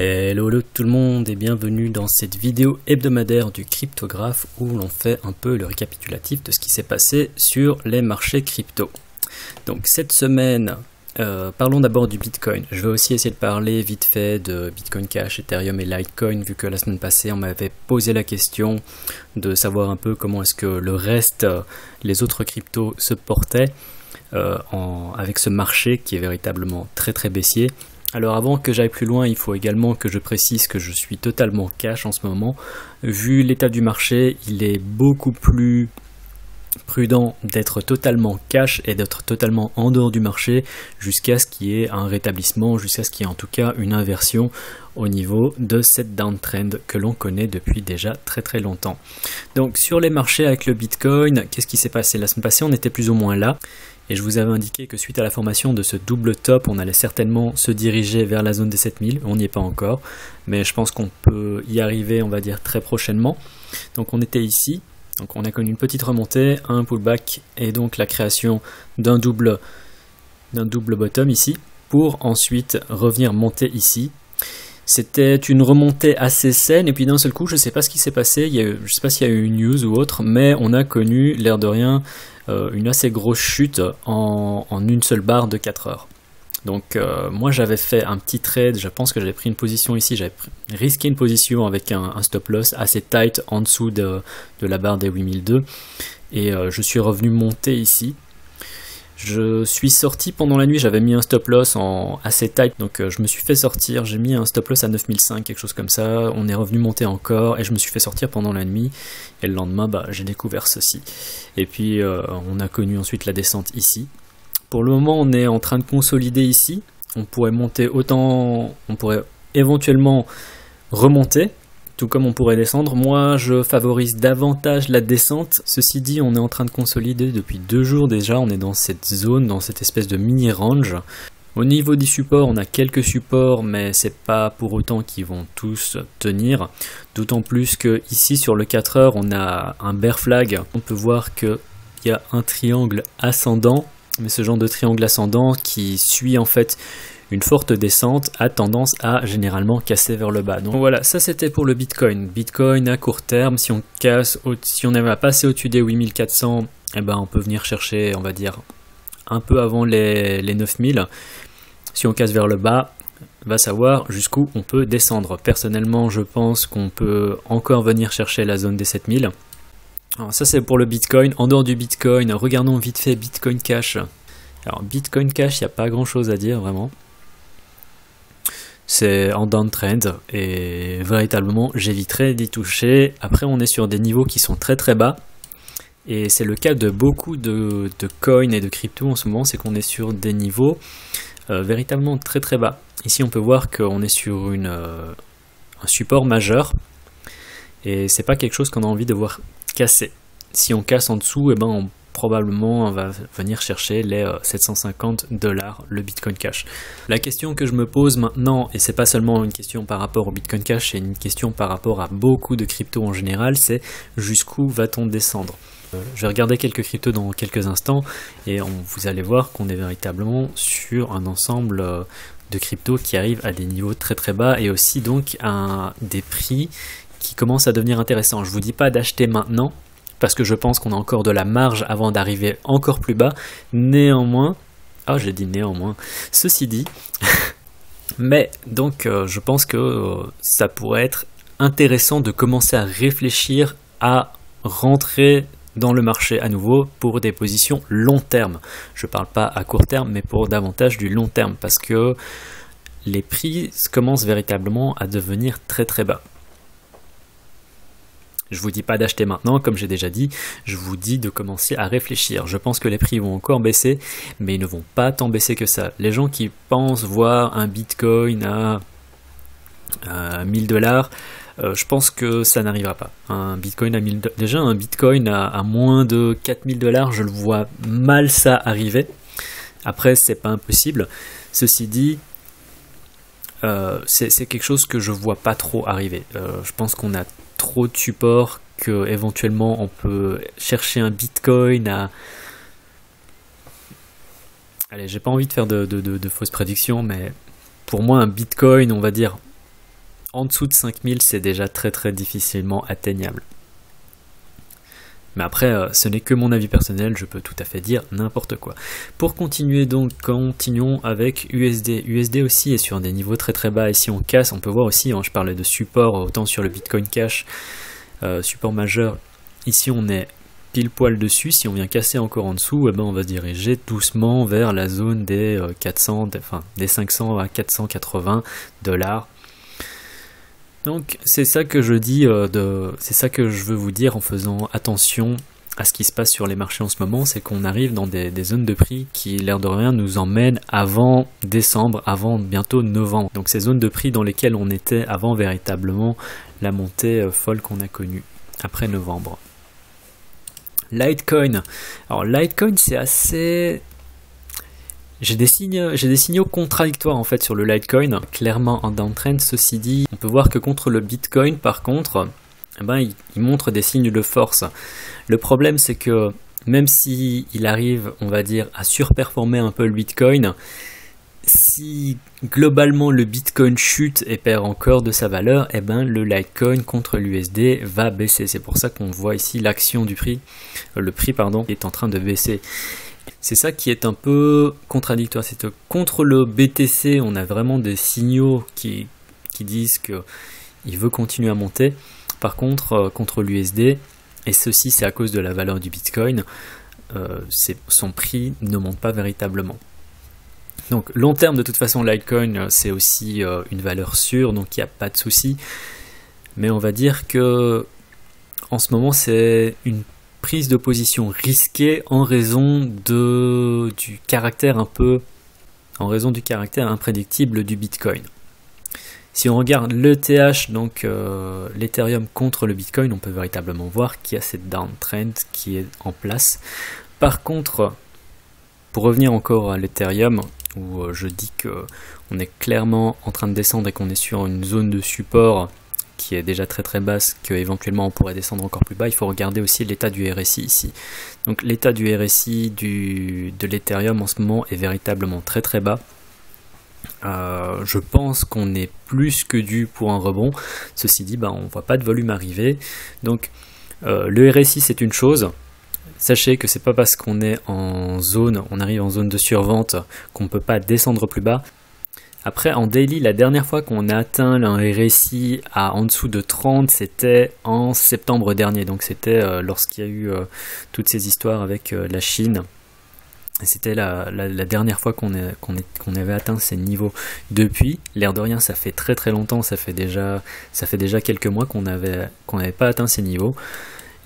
Hello tout le monde et bienvenue dans cette vidéo hebdomadaire du cryptographe où l'on fait un peu le récapitulatif de ce qui s'est passé sur les marchés crypto. Donc cette semaine, parlons d'abord du Bitcoin. Je vais aussi essayer de parler vite fait de Bitcoin Cash, Ethereum et Litecoin vu que la semaine passée on m'avait posé la question de savoir un peu comment est-ce que le reste, les autres cryptos se portaient avec ce marché qui est véritablement très baissier. Alors avant que j'aille plus loin, il faut également que je précise que je suis totalement cash en ce moment. Vu l'état du marché, il est beaucoup plus prudent d'être totalement cash et d'être totalement en dehors du marché jusqu'à ce qu'il y ait un rétablissement, jusqu'à ce qu'il y ait en tout cas une inversion au niveau de cette downtrend que l'on connaît depuis déjà très longtemps. Donc sur les marchés avec le Bitcoin, qu'est-ce qui s'est passé? La semaine passée, on était plus ou moins là. Et je vous avais indiqué que suite à la formation de ce double top, on allait certainement se diriger vers la zone des 7000. On n'y est pas encore, mais je pense qu'on peut y arriver, on va dire, très prochainement. Donc on était ici, donc on a connu une petite remontée, un pullback et donc la création d'un double bottom ici, pour ensuite revenir monter ici. C'était une remontée assez saine et puis d'un seul coup, je ne sais pas ce qui s'est passé, je ne sais pas s'il y a eu une news ou autre, mais on a connu, l'air de rien, une assez grosse chute en une seule barre de 4 heures. Donc moi j'avais fait un petit trade, je pense que j'avais pris une position ici, j'avais risqué une position avec un stop loss assez tight en dessous de la barre des 8002 et je suis revenu monter ici. Je suis sorti pendant la nuit, j'avais mis un stop loss assez tight, donc je me suis fait sortir, j'ai mis un stop loss à 9005, quelque chose comme ça, on est revenu monter encore, et je me suis fait sortir pendant la nuit, et le lendemain, j'ai découvert ceci. Et puis, on a connu ensuite la descente ici. Pour le moment, on est en train de consolider ici, on pourrait monter autant, on pourrait éventuellement remonter, tout comme on pourrait descendre. Moi, je favorise davantage la descente. Ceci dit, on est en train de consolider depuis 2 jours déjà. On est dans cette zone, dans cette espèce de mini-range. Au niveau des supports, on a quelques supports, mais c'est pas pour autant qu'ils vont tous tenir. D'autant plus que ici, sur le 4 heures, on a un bear flag. On peut voir qu'il y a un triangle ascendant, mais ce genre de triangle ascendant qui suit en fait une forte descente a tendance à généralement casser vers le bas. Donc voilà, ça c'était pour le Bitcoin. Bitcoin à court terme, si on avait passé au-dessus des 8400, eh ben on peut venir chercher, on va dire, un peu avant les 9000. Si on casse vers le bas, va savoir jusqu'où on peut descendre. Personnellement, je pense qu'on peut encore venir chercher la zone des 7000. Alors ça c'est pour le Bitcoin. En dehors du Bitcoin, regardons vite fait Bitcoin Cash. Alors Bitcoin Cash, il n'y a pas grand chose à dire vraiment. C'est en downtrend et véritablement j'éviterai d'y toucher. Après on est sur des niveaux qui sont très bas et c'est le cas de beaucoup de coins et de crypto en ce moment, c'est qu'on est sur des niveaux véritablement très bas. Ici on peut voir qu'on est sur un support majeur et c'est pas quelque chose qu'on a envie de voir casser. Si on casse en dessous, probablement on va venir chercher les $750 le Bitcoin Cash. La question que je me pose maintenant, et c'est pas seulement une question par rapport au Bitcoin Cash, c'est une question par rapport à beaucoup de cryptos en général, c'est jusqu'où va-t-on descendre? Je vais regarder quelques cryptos dans quelques instants et vous allez voir qu'on est véritablement sur un ensemble de cryptos qui arrivent à des niveaux très bas et aussi donc à des prix qui commencent à devenir intéressants. Je vous dis pas d'acheter maintenant, parce que je pense qu'on a encore de la marge avant d'arriver encore plus bas. Néanmoins, j'ai dit néanmoins, ceci dit, mais donc je pense que ça pourrait être intéressant de commencer à réfléchir à rentrer dans le marché à nouveau pour des positions long terme. Je ne parle pas à court terme, mais pour davantage du long terme, parce que les prix commencent véritablement à devenir très bas. Je vous dis pas d'acheter maintenant, comme j'ai déjà dit, je vous dis de commencer à réfléchir. Je pense que les prix vont encore baisser, mais ils ne vont pas tant baisser que ça. Les gens qui pensent voir un Bitcoin à $1000, je pense que ça n'arrivera pas. Un Bitcoin à 1000 $, déjà un Bitcoin à moins de $4000, je le vois mal ça arriver. Après, c'est pas impossible. Ceci dit, c'est quelque chose que je vois pas trop arriver. Je pense qu'on a trop de support que éventuellement on peut chercher un Bitcoin à... Allez, j'ai pas envie de faire de fausses prédictions, mais pour moi un Bitcoin, on va dire En dessous de 5000, c'est déjà très très difficilement atteignable. Mais après, ce n'est que mon avis personnel, je peux tout à fait dire n'importe quoi. Pour continuer donc, continuons avec USD. USD aussi est sur des niveaux très très bas, et si on casse, on peut voir aussi, hein, je parlais de support, autant sur le Bitcoin Cash, support majeur, ici on est pile poil dessus. Si on vient casser encore en dessous, eh ben on va se diriger doucement vers la zone des 400, enfin des 500 à 480 $. Donc c'est ça que je dis, c'est ça que je veux vous dire en faisant attention à ce qui se passe sur les marchés en ce moment, c'est qu'on arrive dans des zones de prix qui, l'air de rien, nous emmènent avant décembre, avant bientôt novembre. Donc ces zones de prix dans lesquelles on était avant véritablement la montée folle qu'on a connue après novembre. Litecoin. Alors Litecoin, c'est assez... J'ai des signaux contradictoires en fait sur le Litecoin, clairement en downtrend. Ceci dit, on peut voir que contre le Bitcoin par contre, eh ben, il montre des signes de force. Le problème c'est que même si il arrive, on va dire, à surperformer un peu le Bitcoin, si globalement le Bitcoin chute et perd encore de sa valeur, eh ben, le Litecoin contre l'USD va baisser. C'est pour ça qu'on voit ici l'action du prix, le prix pardon, qui est en train de baisser. C'est ça qui est un peu contradictoire, c'est que contre le BTC, on a vraiment des signaux qui disent qu'il veut continuer à monter. Par contre, contre l'USD, et ceci c'est à cause de la valeur du Bitcoin, son prix ne monte pas véritablement. Donc long terme, de toute façon, Litecoin, c'est aussi une valeur sûre, donc il n'y a pas de souci. Mais on va dire que en ce moment, c'est une prise de position risquée en raison du caractère imprédictible du Bitcoin. Si on regarde l'ETH, donc l'Ethereum contre le Bitcoin, on peut véritablement voir qu'il y a cette downtrend qui est en place. Par contre, pour revenir encore à l'Ethereum, où je dis qu'on est clairement en train de descendre et qu'on est sur une zone de support qui est déjà très très basse, qu'éventuellement on pourrait descendre encore plus bas, il faut regarder aussi l'état du RSI ici. Donc l'état du RSI de l'Ethereum en ce moment est véritablement très très bas. Je pense qu'on est plus que dû pour un rebond. Ceci dit, on ne voit pas de volume arriver. Donc le RSI c'est une chose. Sachez que c'est pas parce qu'on est en zone, on arrive en zone de survente qu'on ne peut pas descendre plus bas. Après, en daily, la dernière fois qu'on a atteint un RSI à en dessous de 30, c'était en septembre dernier. Donc c'était lorsqu'il y a eu toutes ces histoires avec la Chine. C'était la dernière fois qu'on avait atteint ces niveaux. Depuis, l'air de rien, ça fait très très longtemps, ça fait déjà quelques mois qu'on n'avait pas atteint ces niveaux.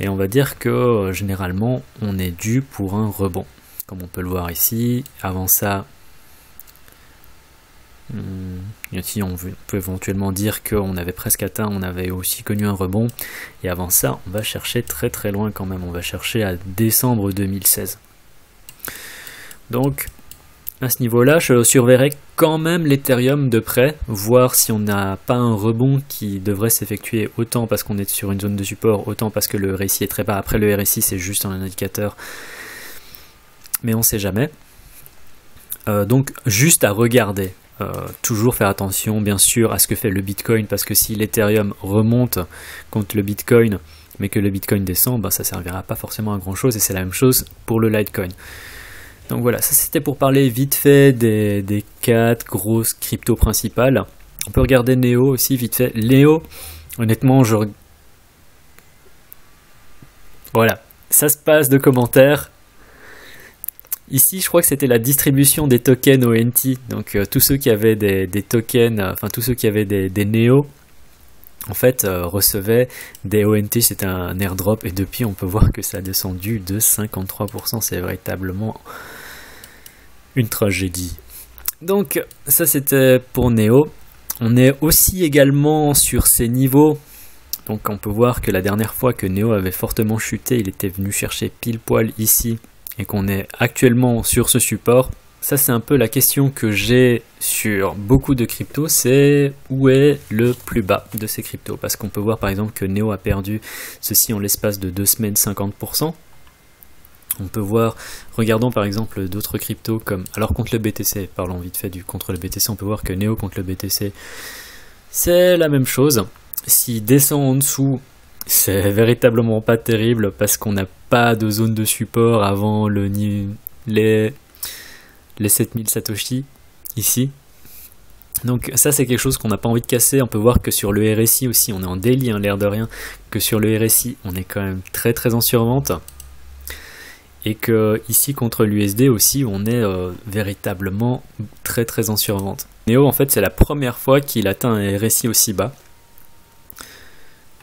Et on va dire que généralement, on est dû pour un rebond. Comme on peut le voir ici, avant ça... Ici on peut éventuellement dire qu'on avait presque atteint, on avait aussi connu un rebond, et avant ça on va chercher très très loin quand même, on va chercher à décembre 2016. Donc à ce niveau là je surveillerai quand même l'Ethereum de près, voir si on n'a pas un rebond qui devrait s'effectuer autant parce qu'on est sur une zone de support, autant parce que le RSI est très bas. Après le RSI c'est juste un indicateur, mais on sait jamais. Donc juste à regarder. Toujours faire attention bien sûr à ce que fait le Bitcoin, parce que si l'Ethereum remonte contre le Bitcoin mais que le Bitcoin descend, ça servira pas forcément à grand chose, et c'est la même chose pour le Litecoin. Donc voilà, ça c'était pour parler vite fait des 4 grosses cryptos principales. On peut regarder Neo aussi vite fait. Neo, honnêtement, voilà, ça se passe de commentaires. Ici, je crois que c'était la distribution des tokens ONT, donc tous ceux qui avaient des tokens, enfin tous ceux qui avaient des Neo, en fait, recevaient des ONT, c'était un airdrop, et depuis, on peut voir que ça a descendu de 53%, c'est véritablement une tragédie. Donc, ça c'était pour Neo. On est aussi également sur ces niveaux, donc on peut voir que la dernière fois que Neo avait fortement chuté, il était venu chercher pile poil ici, et qu'on est actuellement sur ce support. Ça c'est un peu la question que j'ai sur beaucoup de cryptos, c'est où est le plus bas de ces cryptos, parce qu'on peut voir par exemple que Neo a perdu ceci en l'espace de 2 semaines 50%. On peut voir, regardons par exemple d'autres cryptos comme, alors contre le BTC, parlons vite fait contre le BTC, on peut voir que Neo contre le BTC c'est la même chose. S'il descend en dessous, c'est véritablement pas terrible parce qu'on n'a pas de zone de support avant les 7000 Satoshi ici. Donc ça c'est quelque chose qu'on n'a pas envie de casser. On peut voir que sur le RSI aussi, on est en daily, hein, l'air de rien, que sur le RSI on est quand même très en survente. Et que ici contre l'USD aussi on est véritablement très en survente. Neo en fait c'est la première fois qu'il atteint un RSI aussi bas.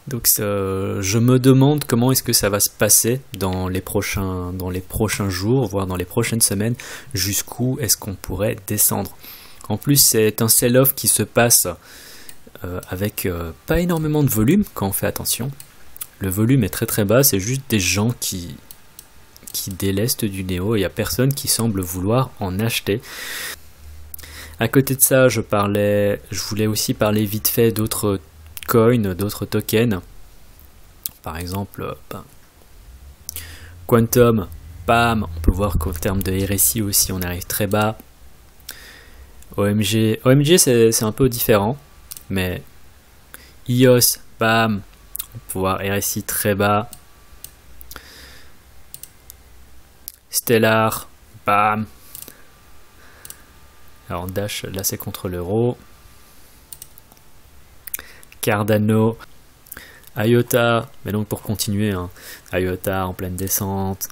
Donc je me demande comment est-ce que ça va se passer dans les prochains jours, voire dans les prochaines semaines, jusqu'où est-ce qu'on pourrait descendre. En plus c'est un sell-off qui se passe avec pas énormément de volume quand on fait attention. Le volume est très bas, c'est juste des gens qui délestent du Neo, il n'y a personne qui semble vouloir en acheter. À côté de ça, je voulais aussi parler vite fait d'autres coins, d'autres tokens. Par exemple, Quantum, bam, on peut voir qu'au terme de RSI aussi, on arrive très bas. OMG c'est un peu différent, mais EOS, bam, on peut voir RSI très bas. Stellar, bam. Alors Dash, là c'est contre l'euro. Cardano, IOTA, mais donc pour continuer, hein, IOTA en pleine descente,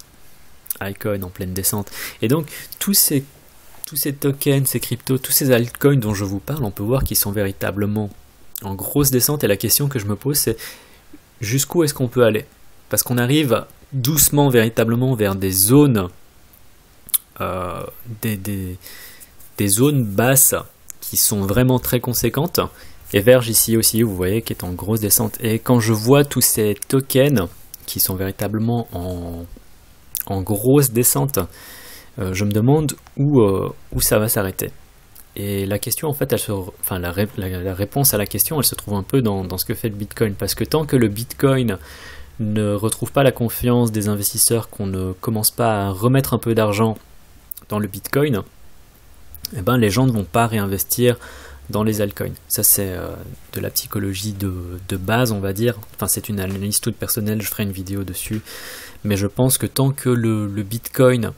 iCoin en pleine descente. Et donc tous ces tokens, ces cryptos, tous ces altcoins dont je vous parle, on peut voir qu'ils sont véritablement en grosse descente. Et la question que je me pose, c'est jusqu'où est-ce qu'on peut aller? Parce qu'on arrive doucement véritablement vers des zones des zones basses qui sont vraiment très conséquentes, et Verge ici aussi vous voyez qui est en grosse descente. Et quand je vois tous ces tokens qui sont véritablement en grosse descente, je me demande où ça va s'arrêter. Et la question en fait la réponse à la question elle se trouve un peu dans ce que fait le Bitcoin, parce que tant que le Bitcoin ne retrouve pas la confiance des investisseurs, qu'on ne commence pas à remettre un peu d'argent dans le Bitcoin, eh ben, les gens ne vont pas réinvestir dans les altcoins. Ça c'est de la psychologie de base on va dire, enfin c'est une analyse toute personnelle, je ferai une vidéo dessus, mais je pense que tant que le Bitcoin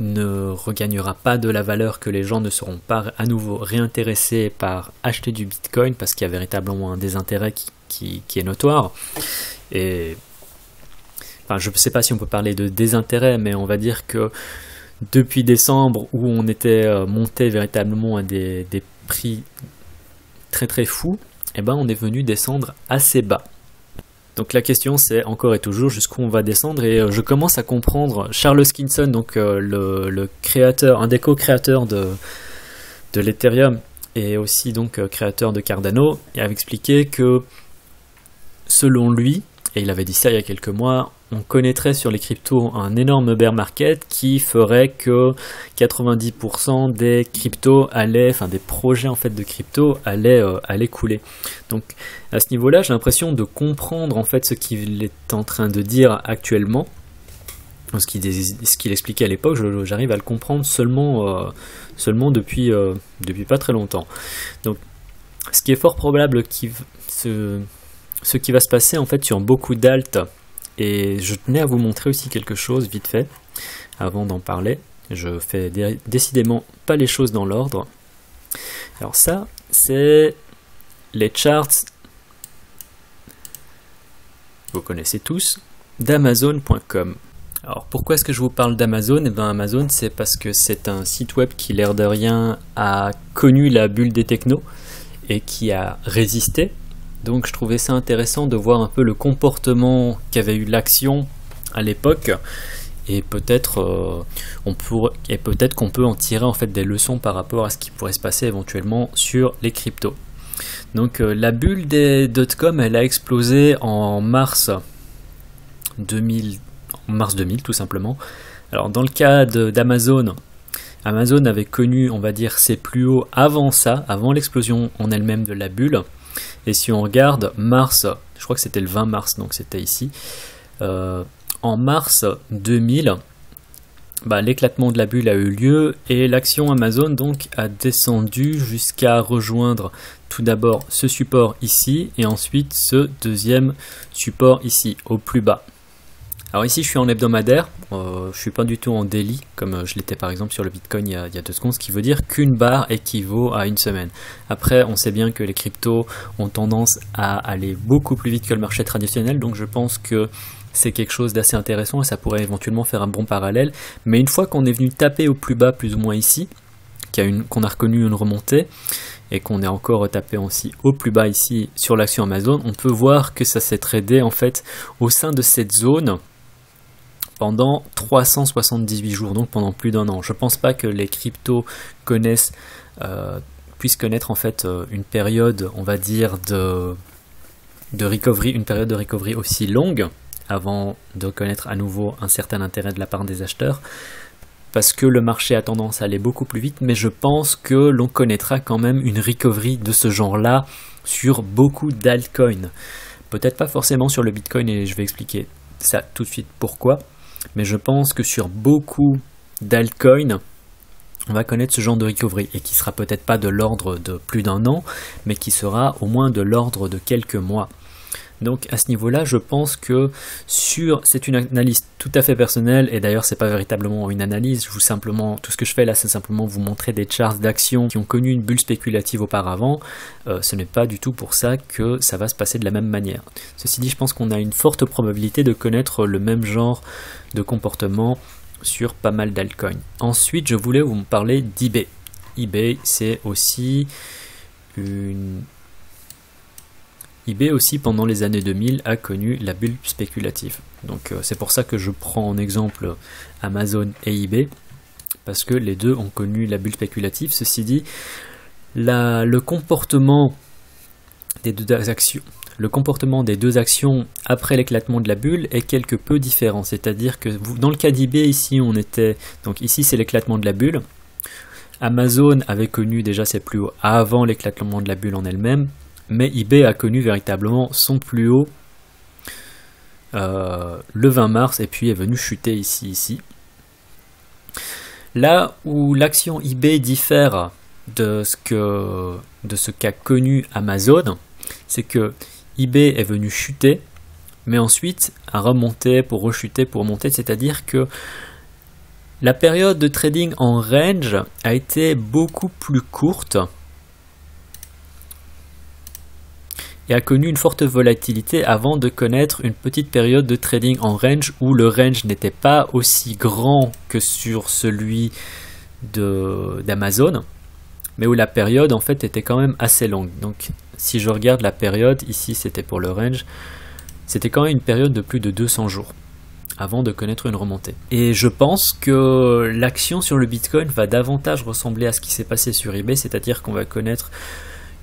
ne regagnera pas de la valeur, que les gens ne seront pas à nouveau réintéressés par acheter du Bitcoin, parce qu'il y a véritablement un désintérêt qui est notoire. Et enfin, je ne sais pas si on peut parler de désintérêt, mais on va dire que depuis décembre, où on était monté véritablement à des prix très fous, et ben on est venu descendre assez bas. Donc la question c'est encore et toujours jusqu'où on va descendre, et je commence à comprendre. Charles Hoskinson, donc le créateur, un des co-créateurs de l'Ethereum et aussi donc créateur de Cardano, il avait expliqué que selon lui, et il avait dit ça il y a quelques mois, on connaîtrait sur les cryptos un énorme bear market qui ferait que 90% des cryptos allaient, enfin des projets en fait de crypto allaient couler. Donc à ce niveau-là, j'ai l'impression de comprendre en fait ce qu'il est en train de dire actuellement. Ce qu'il expliquait à l'époque, j'arrive à le comprendre seulement depuis pas très longtemps. Donc ce qui est fort probable ce qui va se passer en fait sur beaucoup d'alt. Et je tenais à vous montrer aussi quelque chose vite fait avant d'en parler. Je fais décidément pas les choses dans l'ordre. Alors ça, c'est les charts, vous connaissez tous, d'Amazon.com. Alors pourquoi est-ce que je vous parle d'Amazon? Eh bien Amazon, c'est parce que c'est un site web qui, l'air de rien, a connu la bulle des technos et qui a résisté. Donc je trouvais ça intéressant de voir un peu le comportement qu'avait eu l'action à l'époque, et peut-être qu'on peut en tirer en fait des leçons par rapport à ce qui pourrait se passer éventuellement sur les cryptos. Donc la bulle des .com, elle a explosé en mars 2000 tout simplement. Alors dans le cas d'Amazon, Amazon avait connu, on va dire, ses plus hauts avant ça, avant l'explosion en elle-même de la bulle. Et si on regarde mars, je crois que c'était le 20 mars, donc c'était ici, en mars 2000, l'éclatement de la bulle a eu lieu et l'action Amazon donc a descendu jusqu'à rejoindre tout d'abord ce support ici et ensuite ce deuxième support ici au plus bas. Alors ici je suis en hebdomadaire, je suis pas du tout en daily comme je l'étais par exemple sur le Bitcoin il y a 2 secondes, ce qui veut dire qu'une barre équivaut à une semaine. Après on sait bien que les cryptos ont tendance à aller beaucoup plus vite que le marché traditionnel, donc je pense que c'est quelque chose d'assez intéressant et ça pourrait éventuellement faire un bon parallèle. Mais une fois qu'on est venu taper au plus bas plus ou moins ici, qu'on a reconnu une remontée et qu'on est encore tapé aussi au plus bas ici sur l'action Amazon, on peut voir que ça s'est tradé en fait au sein de cette zone pendant 378 jours, donc pendant plus d'1 an. Je pense pas que les cryptos puissent connaître en fait une période, on va dire, de recovery, une période de recovery aussi longue avant de connaître à nouveau un certain intérêt de la part des acheteurs, parce que le marché a tendance à aller beaucoup plus vite, mais je pense que l'on connaîtra quand même une recovery de ce genre-là sur beaucoup d'altcoins. Peut-être pas forcément sur le Bitcoin, et je vais expliquer ça tout de suite pourquoi, mais je pense que sur beaucoup d'altcoins, on va connaître ce genre de recovery, et qui sera peut-être pas de l'ordre de plus d'1 an, mais qui sera au moins de l'ordre de quelques mois. Donc à ce niveau-là, je pense que c'est une analyse tout à fait personnelle, et d'ailleurs c'est pas véritablement une analyse, tout ce que je fais là c'est simplement vous montrer des charts d'actions qui ont connu une bulle spéculative auparavant. Ce n'est pas du tout pour ça que ça va se passer de la même manière. Ceci dit, je pense qu'on a une forte probabilité de connaître le même genre de comportement sur pas mal d'altcoins. Ensuite, je voulais vous parler d'eBay. eBay, c'est aussi eBay aussi pendant les années 2000 a connu la bulle spéculative. Donc c'est pour ça que je prends en exemple Amazon et eBay, parce que les deux ont connu la bulle spéculative. Ceci dit, le comportement des deux actions après l'éclatement de la bulle est quelque peu différent. C'est-à-dire que dans le cas d'eBay, ici ici c'est l'éclatement de la bulle. Amazon avait connu déjà ses plus hauts avant l'éclatement de la bulle en elle-même, mais eBay a connu véritablement son plus haut le 20 mars et puis est venu chuter ici. Là où l'action eBay diffère de ce qu'a connu Amazon, c'est que eBay est venu chuter, mais ensuite a remonté pour rechuter pour remonter, c'est-à-dire que la période de trading en range a été beaucoup plus courte et a connu une forte volatilité avant de connaître une petite période de trading en range où le range n'était pas aussi grand que sur celui d'Amazon, mais où la période en fait était quand même assez longue. Donc si je regarde la période, ici c'était pour le range, c'était quand même une période de plus de 200 jours avant de connaître une remontée. Et je pense que l'action sur le Bitcoin va davantage ressembler à ce qui s'est passé sur eBay, c'est-à-dire qu'on va connaître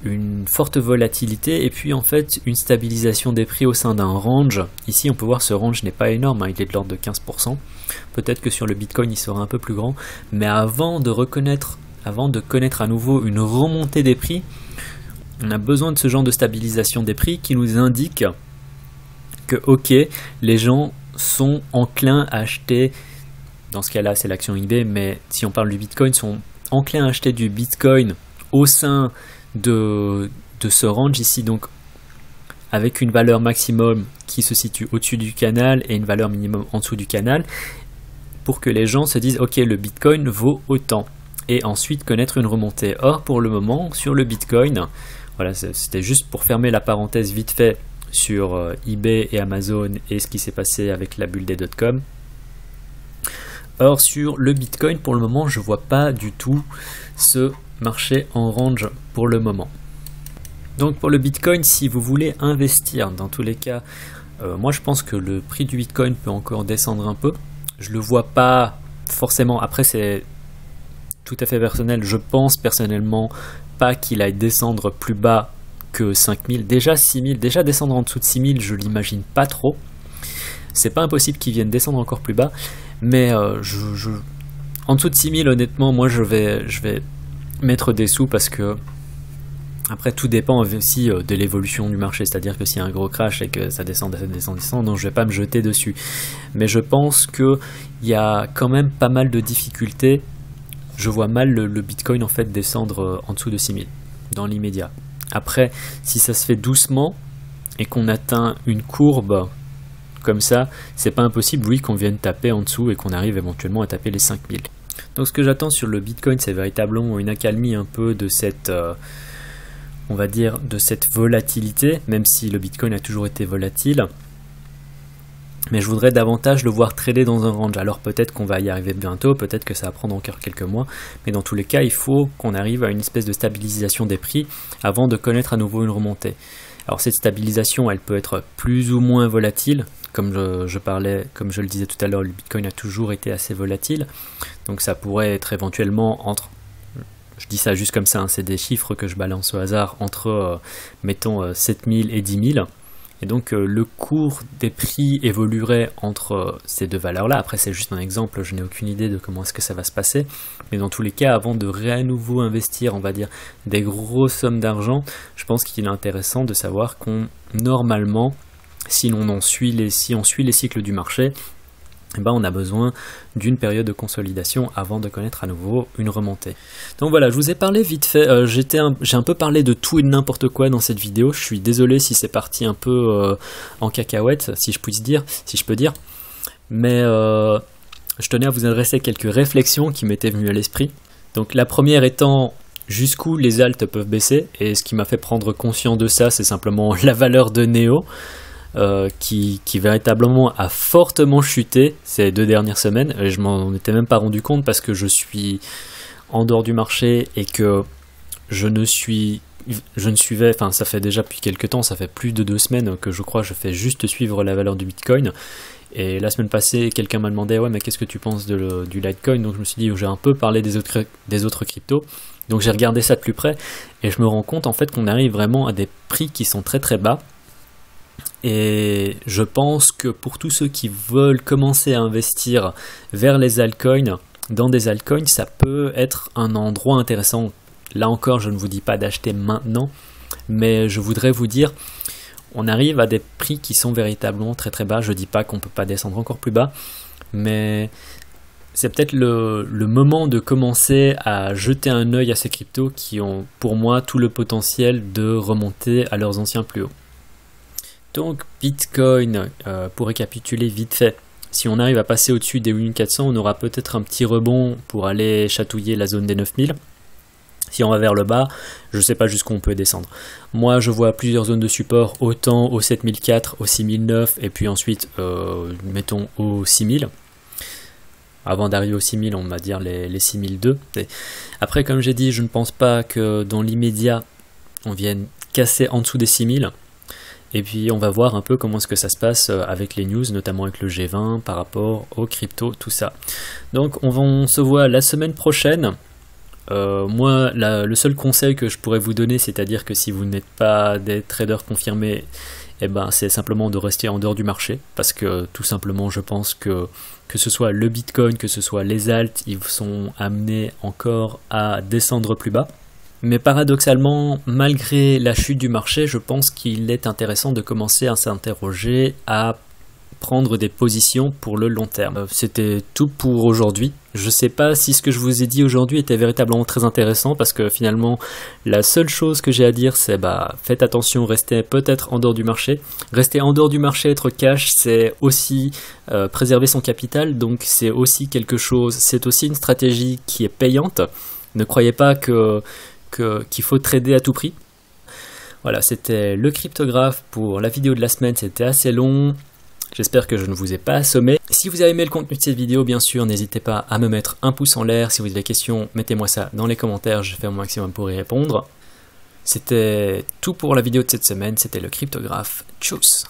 une forte volatilité et puis en fait une stabilisation des prix au sein d'un range. Ici on peut voir ce range n'est pas énorme, il est de l'ordre de 15%. Peut-être que sur le Bitcoin il sera un peu plus grand, mais avant de connaître à nouveau une remontée des prix, on a besoin de ce genre de stabilisation des prix qui nous indique que ok, les gens sont enclins à acheter, dans ce cas-là c'est l'action eBay, mais si on parle du Bitcoin, sont enclins à acheter du Bitcoin au sein de ce range ici, donc avec une valeur maximum qui se situe au-dessus du canal et une valeur minimum en dessous du canal, pour que les gens se disent ok, le Bitcoin vaut autant, et ensuite connaître une remontée. Or pour le moment sur le Bitcoin, voilà, c'était juste pour fermer la parenthèse vite fait sur eBay et Amazon et ce qui s'est passé avec la bulle des .com. Or sur le Bitcoin pour le moment je vois pas du tout ce marché en range pour le moment. Donc pour le Bitcoin, si vous voulez investir, dans tous les cas, moi je pense que le prix du Bitcoin peut encore descendre un peu. Je le vois pas forcément, après c'est tout à fait personnel, je pense personnellement pas qu'il aille descendre plus bas que 5000, déjà 6000, déjà descendre en dessous de 6000 je l'imagine pas trop. C'est pas impossible qu'il vienne descendre encore plus bas, mais en dessous de 6000 honnêtement moi je vais mettre des sous, parce que après tout dépend aussi de l'évolution du marché, c'est-à-dire que s'il y a un gros crash et que ça descend, donc je vais pas me jeter dessus, mais je pense que il y a quand même pas mal de difficultés. Je vois mal le Bitcoin en fait descendre en dessous de 6000 dans l'immédiat. Après, si ça se fait doucement et qu'on atteint une courbe comme ça, c'est pas impossible, oui, qu'on vienne taper en dessous et qu'on arrive éventuellement à taper les 5000. Donc ce que j'attends sur le Bitcoin, c'est véritablement une accalmie un peu de cette, on va dire, de cette volatilité, même si le Bitcoin a toujours été volatile. Mais je voudrais davantage le voir trader dans un range. Alors peut-être qu'on va y arriver bientôt, peut-être que ça va prendre encore quelques mois, mais dans tous les cas, il faut qu'on arrive à une espèce de stabilisation des prix avant de connaître à nouveau une remontée. Alors cette stabilisation, elle peut être plus ou moins volatile. Comme je le disais tout à l'heure, le Bitcoin a toujours été assez volatile. Donc ça pourrait être éventuellement entre, je dis ça juste comme ça, hein, c'est des chiffres que je balance au hasard, entre, mettons, 7000 et 10 000. Et donc le cours des prix évoluerait entre ces deux valeurs-là. Après c'est juste un exemple, je n'ai aucune idée de comment est-ce que ça va se passer. Mais dans tous les cas, avant de à nouveau investir, on va dire, des grosses sommes d'argent, je pense qu'il est intéressant de savoir qu'on, normalement, si on suit les cycles du marché, eh ben on a besoin d'une période de consolidation avant de connaître à nouveau une remontée. Donc voilà, je vous ai parlé vite fait, j'ai un peu parlé de tout et de n'importe quoi dans cette vidéo. Je suis désolé si c'est parti un peu en cacahuète, si je peux dire. Mais je tenais à vous adresser quelques réflexions qui m'étaient venues à l'esprit. Donc la première étant jusqu'où les alts peuvent baisser, et ce qui m'a fait prendre conscience de ça, c'est simplement la valeur de Neo. Qui véritablement a fortement chuté ces 2 dernières semaines. Et je m'en étais même pas rendu compte parce que je suis en dehors du marché et que je ne suivais, enfin ça fait déjà depuis quelques temps, ça fait plus de 2 semaines que je crois je fais juste suivre la valeur du Bitcoin. Et la semaine passée, quelqu'un m'a demandé ouais mais qu'est-ce que tu penses du Litecoin, donc je me suis dit j'ai un peu parlé des autres cryptos. Donc j'ai regardé ça de plus près et je me rends compte en fait qu'on arrive vraiment à des prix qui sont très très bas. Et je pense que pour tous ceux qui veulent commencer à investir vers les altcoins, dans des altcoins, ça peut être un endroit intéressant. Là encore, je ne vous dis pas d'acheter maintenant, mais je voudrais vous dire, on arrive à des prix qui sont véritablement très très bas. Je ne dis pas qu'on ne peut pas descendre encore plus bas, mais c'est peut-être le moment de commencer à jeter un œil à ces cryptos qui ont pour moi tout le potentiel de remonter à leurs anciens plus hauts. Donc Bitcoin, pour récapituler vite fait, si on arrive à passer au-dessus des 8400, on aura peut-être un petit rebond pour aller chatouiller la zone des 9000. Si on va vers le bas, je ne sais pas jusqu'où on peut descendre. Moi je vois plusieurs zones de support, autant au 7004, au 6009 et puis ensuite mettons au 6000. Avant d'arriver aux 6000, on va dire les 6002. Et après, comme j'ai dit, je ne pense pas que dans l'immédiat on vienne casser en dessous des 6000. Et puis on va voir un peu comment est-ce que ça se passe avec les news, notamment avec le G20 par rapport aux cryptos, tout ça. Donc on se voit la semaine prochaine. Moi, le seul conseil que je pourrais vous donner, c'est-à-dire que si vous n'êtes pas des traders confirmés, eh ben, c'est simplement de rester en dehors du marché. Parce que tout simplement, je pense que ce soit le Bitcoin, que ce soit les alts, ils sont amenés encore à descendre plus bas. Mais paradoxalement, malgré la chute du marché, je pense qu'il est intéressant de commencer à s'interroger, à prendre des positions pour le long terme. C'était tout pour aujourd'hui. Je ne sais pas si ce que je vous ai dit aujourd'hui était véritablement très intéressant, parce que finalement, la seule chose que j'ai à dire, c'est faites attention, restez peut-être en dehors du marché. Rester en dehors du marché, être cash, c'est aussi préserver son capital, donc c'est aussi quelque chose, c'est aussi une stratégie qui est payante. Ne croyez pas qu'il faut trader à tout prix. Voilà, c'était le cryptographe pour la vidéo de la semaine, c'était assez long. J'espère que je ne vous ai pas assommé. Si vous avez aimé le contenu de cette vidéo, bien sûr, n'hésitez pas à me mettre un pouce en l'air. Si vous avez des questions, mettez-moi ça dans les commentaires, je fais mon maximum pour y répondre. C'était tout pour la vidéo de cette semaine, c'était le cryptographe. Tchuss!